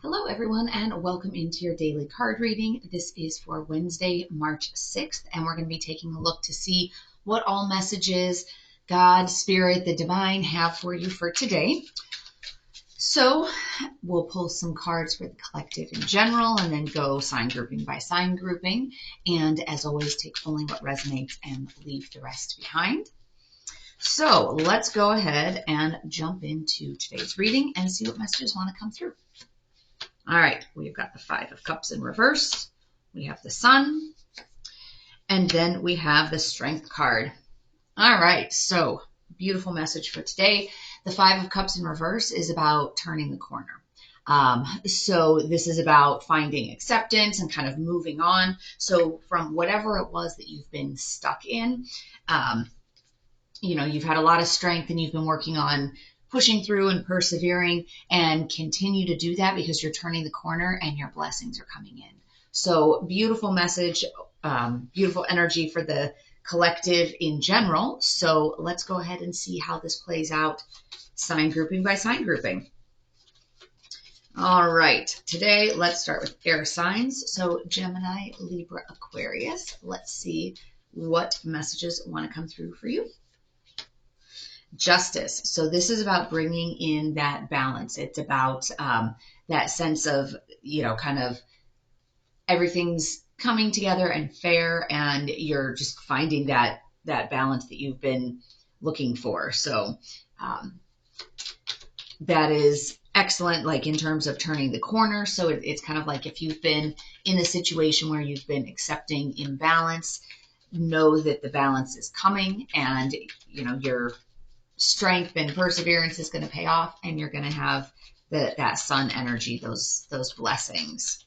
Hello, everyone, and welcome into your daily card reading. This is for Wednesday, March 6th, and we're going to be taking a look to see what all messages God, Spirit, the Divine have for you for today. So we'll pull some cards for the collective in general and then go sign grouping by sign grouping. And as always, take only what resonates and leave the rest behind. So let's go ahead and jump into today's reading and see what messages want to come through. All right, we've got the Five of Cups in reverse. We have the Sun. And then we have the Strength card. All right, so beautiful message for today. The Five of Cups in reverse is about turning the corner. So this is about finding acceptance and kind of moving on. So from whatever it was that you've been stuck in, you've had a lot of strength and you've been working on pushing through and persevering, and continue to do that because you're turning the corner and your blessings are coming in. So beautiful message, beautiful energy for the collective in general. So let's go ahead and see how this plays out, sign grouping by sign grouping. All right, today let's start with air signs. So Gemini, Libra, Aquarius. Let's see what messages want to come through for you. Justice. So this is about bringing in that balance. It's about that sense of, kind of everything's coming together and fair, and you're just finding that balance that you've been looking for. So that is excellent, like in terms of turning the corner. So it's kind of like if you've been in a situation where you've been accepting imbalance, know that the balance is coming, and your strength and perseverance is going to pay off, and you're going to have that sun energy, those blessings.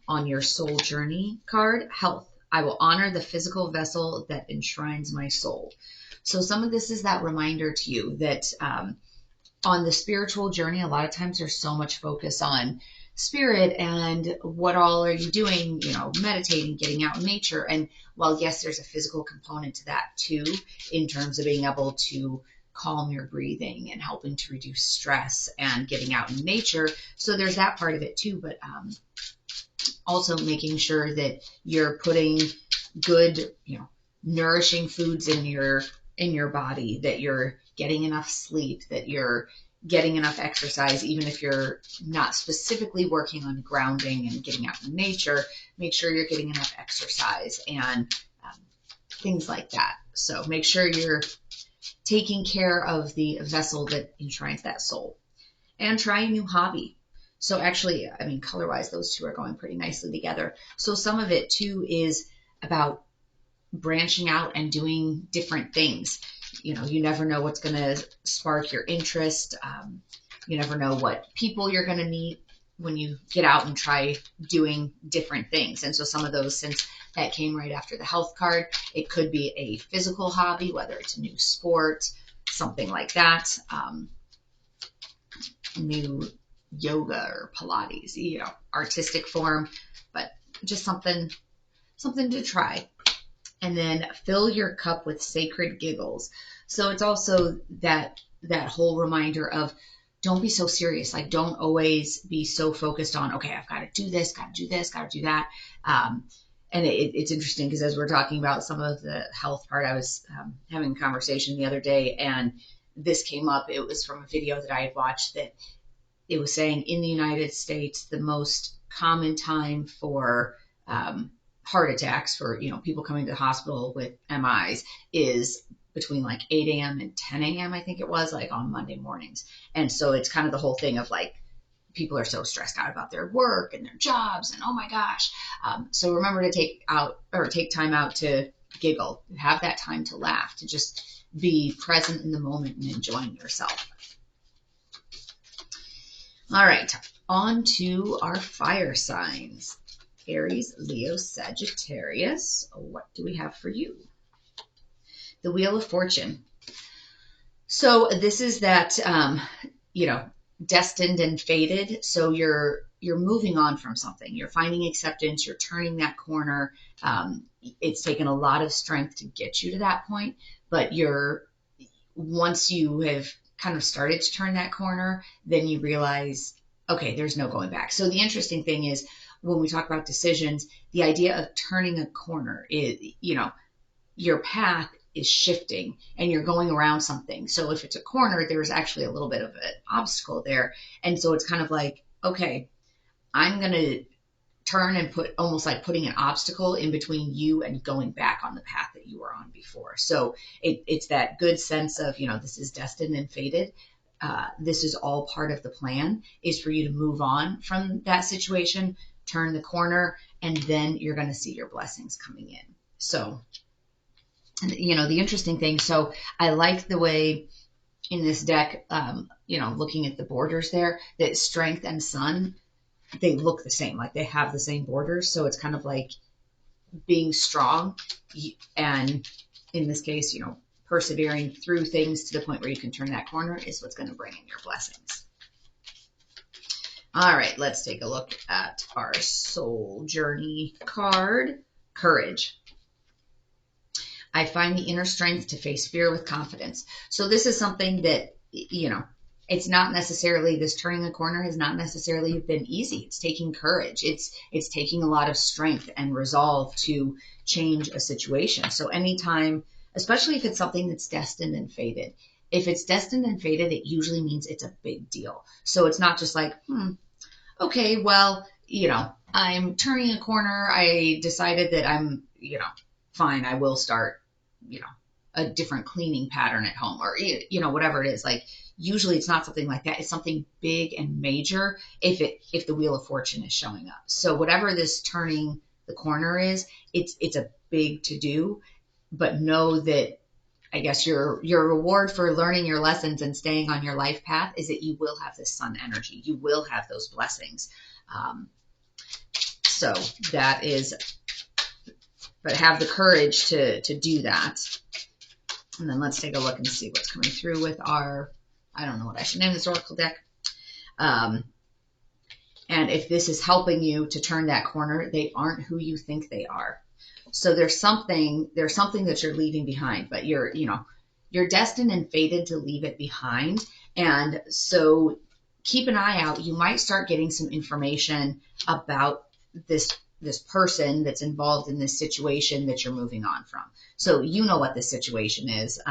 On your soul journey card, health. I will honor the physical vessel that enshrines my soul. So some of this is that reminder to you that on the spiritual journey, a lot of times there's so much focus on spirit and what all are you doing, meditating, getting out in nature. And while yes, there's a physical component to that too, in terms of being able to calm your breathing and helping to reduce stress and getting out in nature. So there's that part of it too, but also making sure that you're putting good, nourishing foods in your body, that you're getting enough sleep, that you're getting enough exercise. Even if you're not specifically working on grounding and getting out in nature, make sure you're getting enough exercise and things like that. So make sure you're taking care of the vessel that enshrines that soul. And try a new hobby. So actually, color-wise, those two are going pretty nicely together. So some of it too is about branching out and doing different things. You never know what's going to spark your interest. You never know what people you're going to meet when you get out and try doing different things. And so some of those, since that came right after the health card, it could be a physical hobby, whether it's a new sport, something like that, new yoga or Pilates, artistic form, but just something to try. And then fill your cup with sacred giggles. So it's also that whole reminder of don't be so serious. Like, don't always be so focused on, okay, I've got to do this, got to do this, got to do that. And it's interesting because as we're talking about some of the health part, I was having a conversation the other day, and this came up. It was from a video that I had watched that it was saying in the United States, the most common time for heart attacks, for people coming to the hospital with MIs, is between like 8 a.m. and 10 a.m. I think it was, like on Monday mornings. And so it's kind of the whole thing of like people are so stressed out about their work and their jobs and oh my gosh. So remember to take time out to giggle, have that time to laugh, to just be present in the moment and enjoying yourself. All right, on to our fire signs. Aries, Leo, Sagittarius. What do we have for you? The Wheel of Fortune. So this is that, destined and fated. So you're moving on from something. You're finding acceptance. You're turning that corner. It's taken a lot of strength to get you to that point, but once you have kind of started to turn that corner, then you realize okay, there's no going back. So the interesting thing is when we talk about decisions, the idea of turning a corner is, your path is shifting and you're going around something. So if it's a corner, there's actually a little bit of an obstacle there. And so it's kind of like, okay, I'm going to turn and put almost like putting an obstacle in between you and going back on the path that you were on before. So it's that good sense of, this is destined and fated. This is all part of the plan, is for you to move on from that situation, turn the corner, and then you're going to see your blessings coming in. So, the interesting thing, so I like the way in this deck, looking at the borders there, that strength and sun, they look the same, like they have the same borders. So it's kind of like being strong and in this case, persevering through things to the point where you can turn that corner is what's going to bring in your blessings. All right, let's take a look at our soul journey card, courage. I find the inner strength to face fear with confidence. So this is something that, it's not necessarily, this turning a corner has not necessarily been easy. It's taking courage. It's taking a lot of strength and resolve to change a situation. So anytime, especially if it's something that's destined and fated, if it's destined and fated, it usually means it's a big deal. So it's not just like, okay, well, I'm turning a corner. I decided that I'm, fine, I will start, a different cleaning pattern at home or, whatever it is. Like, usually it's not something like that. It's something big and major if the Wheel of Fortune is showing up. So whatever this turning the corner is, it's a big to do, but know that, I guess your reward for learning your lessons and staying on your life path is that you will have this sun energy. You will have those blessings. So that is, but have the courage to do that. And then let's take a look and see what's coming through with our, I don't know what I should name this oracle deck. And if this is helping you to turn that corner, they aren't who you think they are. So there's something that you're leaving behind, but you're destined and fated to leave it behind. And so keep an eye out. You might start getting some information about this person that's involved in this situation that you're moving on from. So you know what this situation is.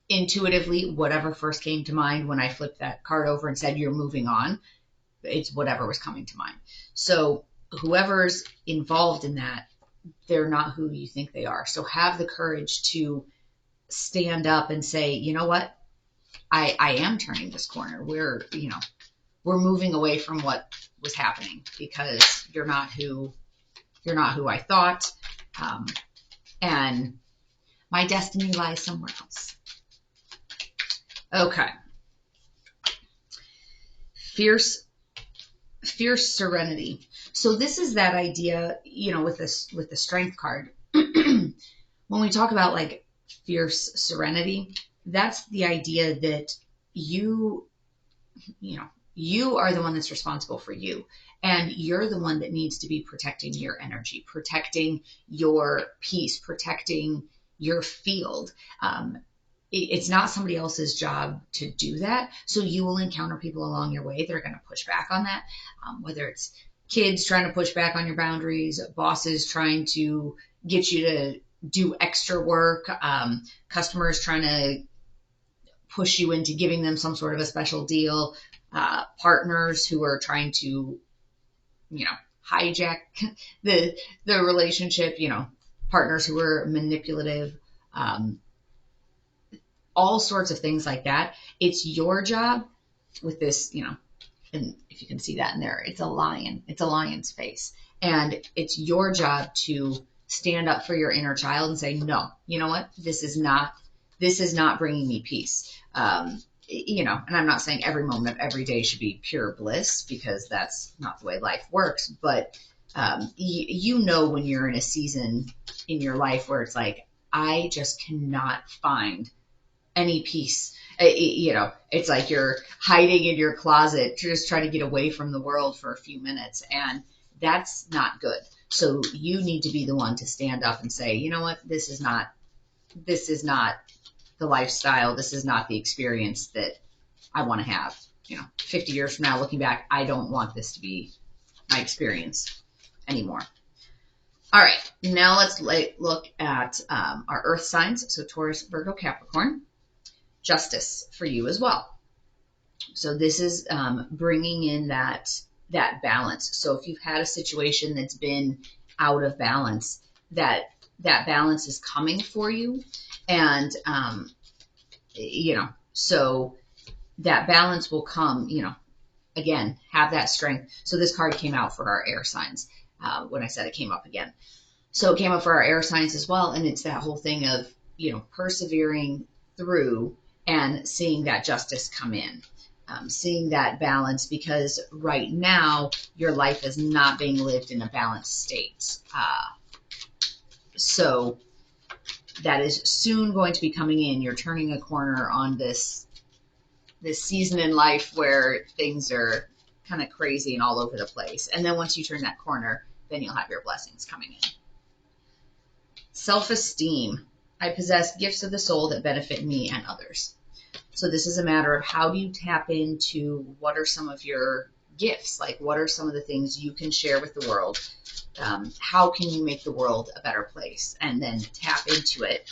Intuitively, whatever first came to mind when I flipped that card over and said you're moving on, it's whatever was coming to mind. So whoever's involved in that, they're not who you think they are. So have the courage to stand up and say, you know what, I am turning this corner. We're moving away from what was happening because you're not who I thought. And my destiny lies somewhere else. Okay. Fierce serenity. So this is that idea, with the strength card. When we talk about like fierce serenity, that's the idea that you are the one that's responsible for you. And you're the one that needs to be protecting your energy, protecting your peace, protecting your field. It's not somebody else's job to do that. So you will encounter people along your way that are going to push back on that, whether it's kids trying to push back on your boundaries, bosses trying to get you to do extra work, customers trying to push you into giving them some sort of a special deal, partners who are trying to, hijack the relationship, partners who are manipulative, all sorts of things like that. It's your job with this, and if you can see that in there, it's a lion. It's a lion's face. And it's your job to stand up for your inner child and say, no, you know what? This is not bringing me peace. And I'm not saying every moment of every day should be pure bliss because that's not the way life works. But when you're in a season in your life where it's like, I just cannot find any peace. It's like you're hiding in your closet, just trying to get away from the world for a few minutes. And that's not good. So you need to be the one to stand up and say, you know what, this is not the lifestyle. This is not the experience that I want to have. 50 years from now, looking back, I don't want this to be my experience anymore. All right, now let's look at our earth signs. So Taurus, Virgo, Capricorn. Justice for you as well. So this is bringing in that balance. So if you've had a situation that's been out of balance, that balance is coming for you. And, so that balance will come, again, have that strength. So this card came out for our air signs when I said it came up again. So it came up for our air signs as well. And it's that whole thing of, persevering through and seeing that justice come in. Seeing that balance, because right now your life is not being lived in a balanced state. So that is soon going to be coming in. You're turning a corner on this season in life where things are kind of crazy and all over the place. And then once you turn that corner, then you'll have your blessings coming in. Self-esteem. I possess gifts of the soul that benefit me and others. So this is a matter of how do you tap into what are some of your gifts? Like what are some of the things you can share with the world? How can you make the world a better place? And then tap into it.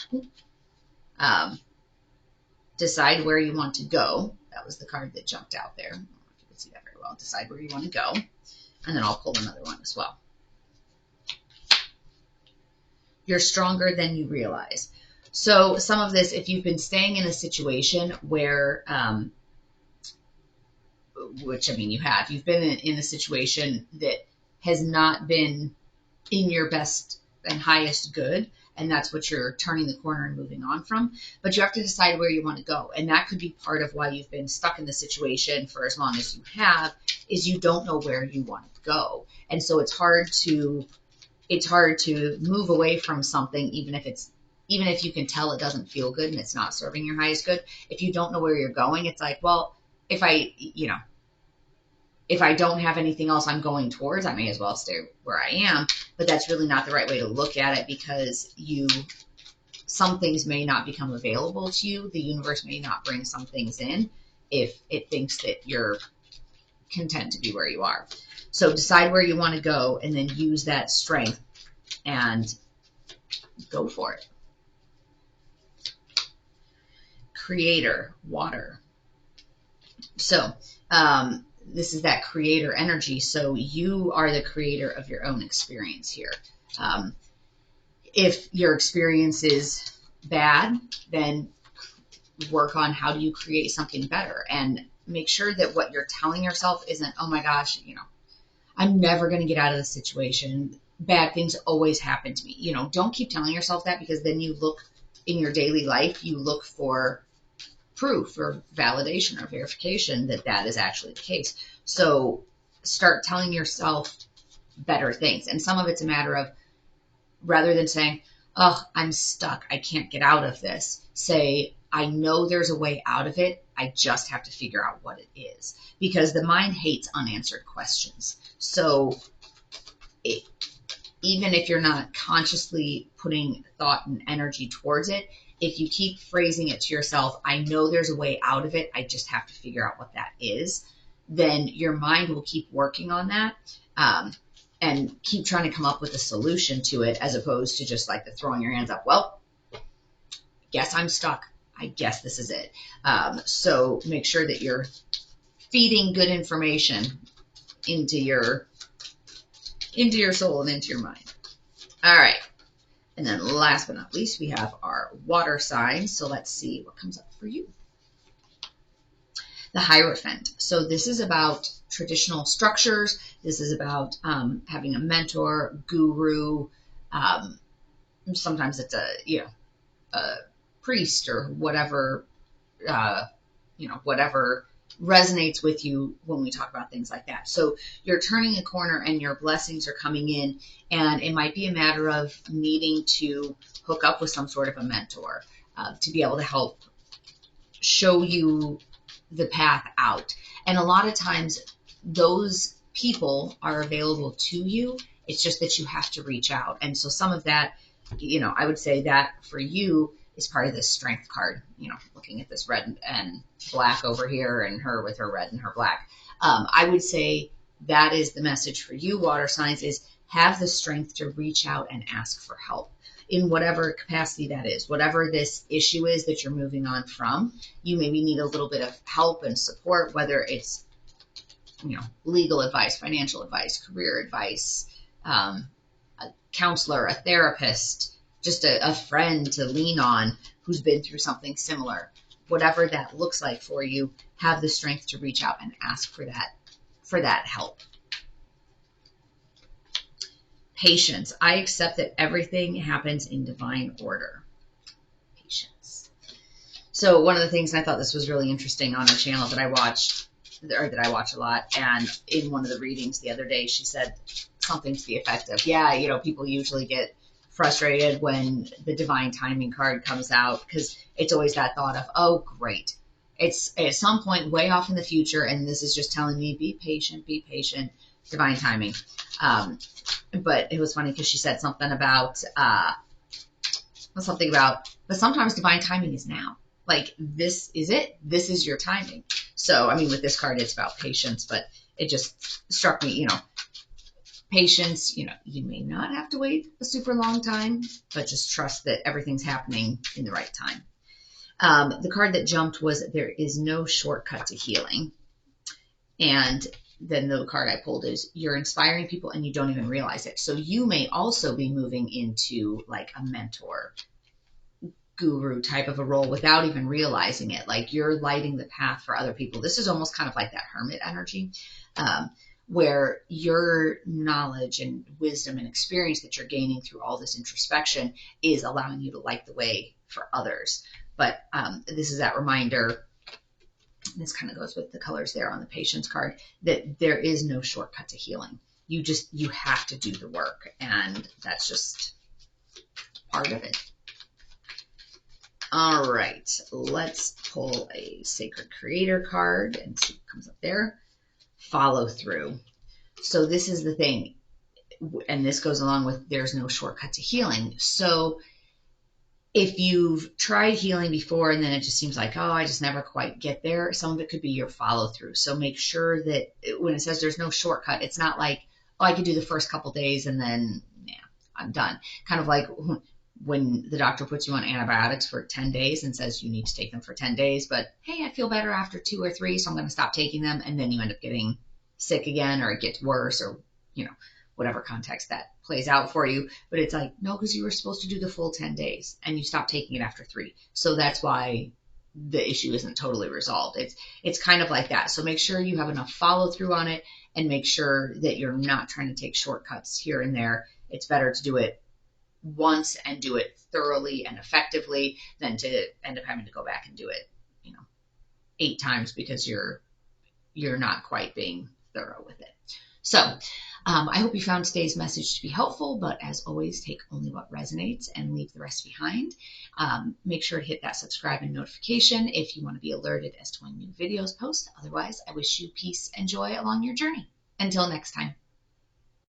Decide where you want to go. That was the card that jumped out there. I don't know if you can see that very well. Decide where you want to go. And then I'll pull another one as well. You're stronger than you realize. So some of this, if you've been staying in a situation where, which I mean you have, you've been in a situation that has not been in your best and highest good, and that's what you're turning the corner and moving on from. But you have to decide where you want to go. And that could be part of why you've been stuck in the situation for as long as you have, is you don't know where you want to go. And so it's hard to move away from something, even if you can tell it doesn't feel good and it's not serving your highest good. If you don't know where you're going, it's like, well, if I don't have anything else I'm going towards, I may as well stay where I am. But that's really not the right way to look at it, because some things may not become available to you. The universe may not bring some things in if it thinks that you're content to be where you are. So decide where you want to go and then use that strength and go for it. Creator, water. So this is that creator energy. So you are the creator of your own experience here. If your experience is bad, then work on how do you create something better, and make sure that what you're telling yourself isn't, oh my gosh, I'm never going to get out of this situation. Bad things always happen to me. Don't keep telling yourself that, because then you look in your daily life, you look for proof or validation or verification that is actually the case. So start telling yourself better things. And some of it's a matter of, rather than saying, oh, I'm stuck, I can't get out of this, say, I know there's a way out of it. I just have to figure out what it is, because the mind hates unanswered questions. So even if you're not consciously putting thought and energy towards it, if you keep phrasing it to yourself, I know there's a way out of it, I just have to figure out what that is, then your mind will keep working on that and keep trying to come up with a solution to it, as opposed to just like the throwing your hands up. Well, guess I'm stuck. I guess this is it. So make sure that you're feeding good information into your soul and into your mind. All right. And then last but not least, we have our water signs. So let's see what comes up for you. The Hierophant. So this is about traditional structures. This is about having a mentor, guru. Sometimes it's a priest or whatever, whatever resonates with you when we talk about things like that. So you're turning a corner and your blessings are coming in, and it might be a matter of needing to hook up with some sort of a mentor to be able to help show you the path out. And a lot of times those people are available to you. It's just that you have to reach out. And so some of that, I would say that for you, is part of this strength card. Looking at this red and black over here, and her with her red and her black. I would say that is the message for you, water signs, is have the strength to reach out and ask for help in whatever capacity that is. Whatever this issue is that you're moving on from, you maybe need a little bit of help and support, whether it's legal advice, financial advice, career advice, a counselor, a therapist, just a friend to lean on who's been through something similar. Whatever that looks like for you, have the strength to reach out and ask for that help. Patience. I accept that everything happens in divine order. Patience. So one of the things, I thought this was really interesting on her channel that I watch a lot, and in one of the readings the other day, she said something to the effect of, people usually get frustrated when the divine timing card comes out, because it's always that thought of, oh, great. It's at some point way off in the future, and this is just telling me, be patient, divine timing. But it was funny because she said something about, but sometimes divine timing is now. Like, this is it. This is your timing. So, with this card, it's about patience, but it just struck me, patience, you may not have to wait a super long time, but just trust that everything's happening in the right time. The card that jumped was, there is no shortcut to healing. And then the card I pulled is, you're inspiring people and you don't even realize it. So you may also be moving into like a mentor, guru type of a role without even realizing it. Like, you're lighting the path for other people. This is almost kind of like that hermit energy, where your knowledge and wisdom and experience that you're gaining through all this introspection is allowing you to light the way for others. But this is that reminder, this kind of goes with the colors there on the patience card, that there is no shortcut to healing. You have to do the work, and that's just part of it. All right, let's pull a Sacred Creator card and see what comes up there. Follow through. So this is the thing, and this goes along with, there's no shortcut to healing. So if you've tried healing before and then it just seems like, oh, I just never quite get there, some of it could be your follow through. So make sure that when it says there's no shortcut, it's not like, oh, I could do the first couple days and then, I'm done. Kind of like when the doctor puts you on antibiotics for 10 days and says you need to take them for 10 days, but hey, I feel better after 2 or 3, so I'm going to stop taking them. And then you end up getting sick again, or it gets worse, or, whatever context that plays out for you. But it's like, no, because you were supposed to do the full 10 days and you stopped taking it after 3. So that's why the issue isn't totally resolved. It's kind of like that. So make sure you have enough follow through on it, and make sure that you're not trying to take shortcuts here and there. It's better to do it once and do it thoroughly and effectively than to end up having to go back and do it, 8 times because you're not quite being thorough with it. So I hope you found today's message to be helpful, but as always, take only what resonates and leave the rest behind. Make sure to hit that subscribe and notification if you want to be alerted as to when new videos post. Otherwise, I wish you peace and joy along your journey. Until next time.